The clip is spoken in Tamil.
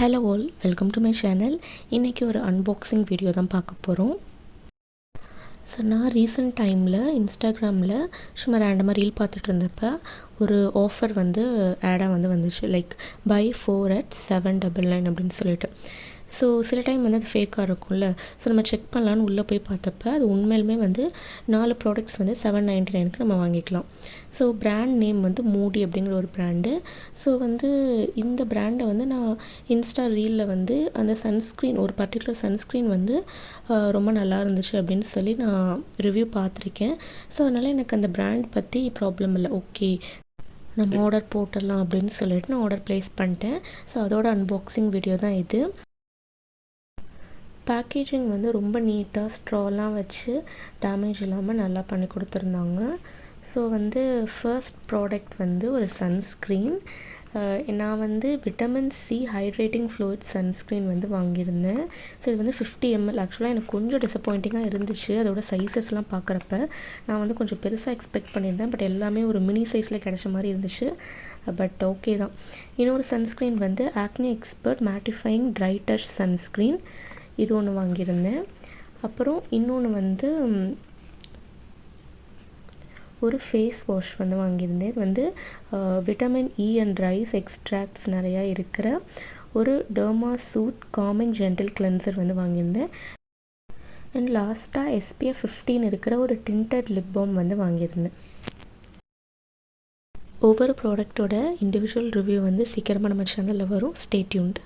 Hello all, welcome to my channel. இன்றைக்கி ஒரு அன்பாக்சிங் வீடியோ தான் பார்க்க போகிறோம். ஸோ நான் ரீசெண்ட் டைமில் இன்ஸ்டாகிராமில் சும்மா ரேண்டமாக ரீல் பார்த்துட்டு இருந்தப்போ ஒரு ஆஃபர் ஆடாக வந்துச்சு. லைக் பை 4@799 அப்படின்னு சொல்லிட்டு. ஸோ சில டைம் அது ஃபேக்காக இருக்கும்ல. ஸோ நம்ம செக் பண்ணலான்னு உள்ளே போய் பார்த்தப்ப அது உண்மையிலுமே 4 ப்ராடக்ட்ஸ் $799க்கு நம்ம வாங்கிக்கலாம். ஸோ பிராண்ட் நேம் மூடி அப்படிங்கிற ஒரு பிராண்டு. ஸோ இந்த பிராண்டை நான் இன்ஸ்டா ரீலில் அந்த சன்ஸ்க்ரீன், ஒரு பர்டிகுலர் சன்ஸ்க்ரீன் ரொம்ப நல்லா இருந்துச்சு அப்படின்னு சொல்லி நான் ரிவ்யூ பார்த்துருக்கேன். ஸோ அதனால் எனக்கு அந்த பிராண்ட் பற்றி ப்ராப்ளம் இல்லை. ஓகே, நம்ம ஆர்டர் போட்டுடலாம் அப்படின்னு சொல்லிட்டு நான் ஆர்டர் ப்ளேஸ் பண்ணிட்டேன். ஸோ அதோட அன்பாக்சிங் வீடியோ தான் இது. பேக்கேஜிங் ரொம்ப நீட்டாக ஸ்ட்ராலாம் வச்சு டேமேஜ் இல்லாமல் நல்லா பண்ணி கொடுத்துருந்தாங்க. ஸோ ஃபர்ஸ்ட் ப்ராடக்ட் ஒரு சன்ஸ்க்ரீன். நான் vitamin C hydrating fluid sunscreen வாங்கியிருந்தேன். ஸோ இது 50 ml. ஆக்சுவலாக எனக்கு கொஞ்சம் டிசப்பாயிண்டிங்காக இருந்துச்சு. அதோட சைஸஸ்லாம் பார்க்குறப்ப நான் கொஞ்சம் பெருசாக எக்ஸ்பெக்ட் பண்ணியிருந்தேன். பட் எல்லாமே ஒரு மினி சைஸில் கிடைச்ச மாதிரி இருந்துச்சு. பட் ஓகே தான். இன்னொரு sunscreen acne expert mattifying dry touch sunscreen, இது ஒன்று வாங்கியிருந்தேன். அப்புறம் இன்னொன்று ஒரு ஃபேஸ் வாஷ் வாங்கியிருந்தேன். இது vitamin E and rice extracts நிறையா இருக்கிற ஒரு derma soothe calming gentle cleanser வாங்கியிருந்தேன். அண்ட் லாஸ்ட்டாக SPF 15 இருக்கிற ஒரு டிண்டட் லிப் பாம் வாங்கியிருந்தேன். ஒவ்வொரு ப்ராடக்டோட இண்டிவிஜுவல் ரிவ்யூ சீக்கிரமாக நம்ம சேனலில் வரும். Stay tuned.